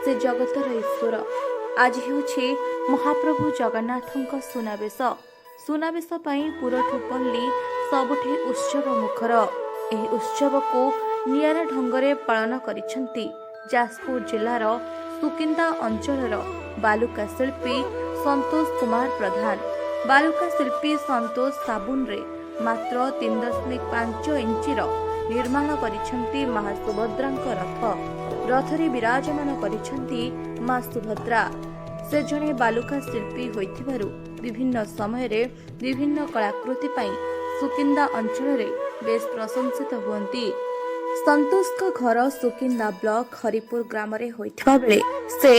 से जगतर ईश्वर। आज हेउछि महाप्रभु जगन्नाथଙ୍କ सुनावेश। सुनावेश ପାଇଁ पुरठुपल्ली सबुठी उत्सव मुखर। ଏହି ଉତ୍ସବକୁ ନିଆରା ଢଙ୍ଗରେ ପାଳନ କରିଛନ୍ତି ଯାଜପୁର ଜିଲ୍ଲାର ସୁକିନ୍ଦା ଅଞ୍ଚଳର ବାଲୁକା ଶିଳ୍ପୀ ସନ୍ତୋଷ କୁମାର ପ୍ରଧାନ। ବାଲୁକା ଶିଳ୍ପୀ ସନ୍ତୋଷ ସାବୁନରେ ମାତ୍ର 3.5 ଇଞ୍ଚିର ନିର୍ମାଣ କରିଛନ୍ତି ମା ସୁଭଦ୍ରାଙ୍କ ରଥ। ରଥରେ ବିରାଜମାନ କରିଛନ୍ତି ମା ସୁଭଦ୍ରା। ସେ ଜଣେ ବାଲୁକା ଶିଳ୍ପୀ ହୋଇଥିବାରୁ ବିଭିନ୍ନ ସମୟରେ ବିଭିନ୍ନ କଳାକୃତି ପାଇଁ ସୁକିନ୍ଦା ଅଞ୍ଚଳରେ ବେଶ ପ୍ରଶଂସିତ ହୁଅନ୍ତି। ସନ୍ତୋଷଙ୍କ ଘର ସୁକିନ୍ଦା ବ୍ଲକ ହରିପୁର ଗ୍ରାମରେ ହୋଇଥିବା ବେଳେ ସେ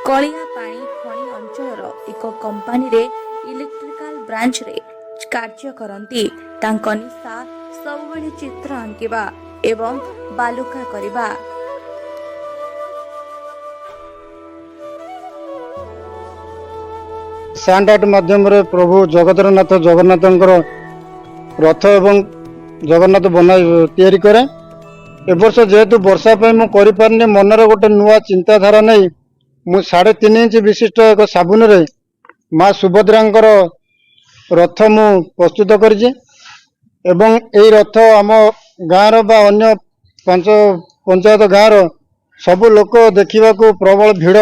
କଳିଆ ପାଣି ଖଣି ଅଞ୍ଚଳର ଏକ କମ୍ପାନୀରେ ଇଲେକ୍ଟ୍ରିକାଲ ବ୍ରାଞ୍ଚରେ କାର୍ଯ୍ୟ କରନ୍ତି। ତାଙ୍କ ନିଶା ସବୁବେଳେ ଚିତ୍ର ଆଙ୍କିବା ଏବଂ ବାଲୁକା କରିବା। स्टैंडर्ड माध्यम प्रभु जगतरनाथ जगन्नाथंकर रथ एवं जगन्नाथ बना तैयारी करे। ए वर्ष जेहेतु वर्षा मु करिपारनी मनरे गोटे नुआ चिंताधारा नहीं मु 3.5 इंच विशिष्ट एक साबुन रे माँ सुभद्रांकर रथ मु प्रस्तुत करिछि एवं एई रथ आम गाँव बा अन्य 5 पंचायत गाँव सब लोक देखा प्रबल भीड़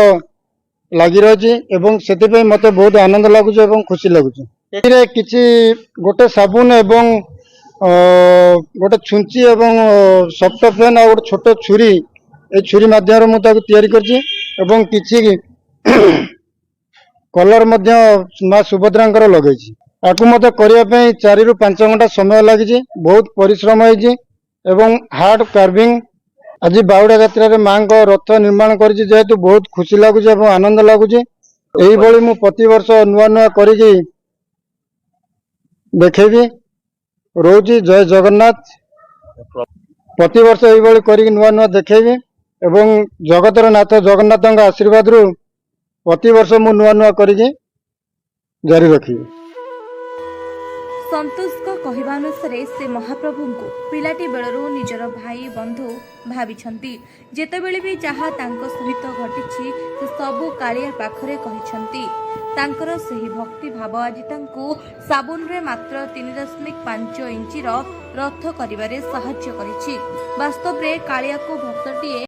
लगी रही एवं से मते बहुत आनंद लगुच एवं खुशी लगुच। किछि गोटे साबुन एवं गोटे छुंची एवं सफ्ट पेन और गोटे छोट छुरी ए छुरी माध्यम मुझे तैयारी करछि एवं किछि कलर मध्य माँ सुभद्रांकर लगेछि। ताकू मते करिया पई 4 रु 5 घंटा समय लगी। बहुत परिश्रम होइछि एवं हार्ड कार्विंग आज बाउड़ा यात्रा माँ को रथ निर्माण करिछि जेहेतु बहुत खुशी लगुच एवं आनंद लगुच। एही भली मु प्रति वर्ष नुआ नुआ करिकि देखेबी रोजी। जय जगन्नाथ। प्रति वर्ष एही भली करिकि नुआ नुआ देखेबी एवं जगतर नाथ जगन्नाथଙ୍କ आशीर्वाद रु प्रति वर्ष मु नुआ नुआ करिकि जारी रखिबी। सन्तोषଙ୍କ କହିବା ଅନୁସାରେ ସେ ମହାପ୍ରଭୁଙ୍କୁ ପିଲାଟି ବେଳରୁ ନିଜର ଭାଇ ବନ୍ଧୁ ଭାବିଛନ୍ତି। ଯେତେବେଳେ ବି ଯାହା ତାଙ୍କ ସହିତ ଘଟିଛି ସେ ସବୁ କାଳିଆ ପାଖରେ କହିଛନ୍ତି। ତାଙ୍କର ସେହି ଭକ୍ତି ଭାବ ଆଜି ତାଙ୍କୁ ସାବୁନରେ ମାତ୍ର 3.5 ଇଞ୍ଚିର ରଥ କରିବାରେ ସାହାଯ୍ୟ କରିଛି। ବାସ୍ତବରେ କାଳିଆକୁ ଭକ୍ତଟିଏ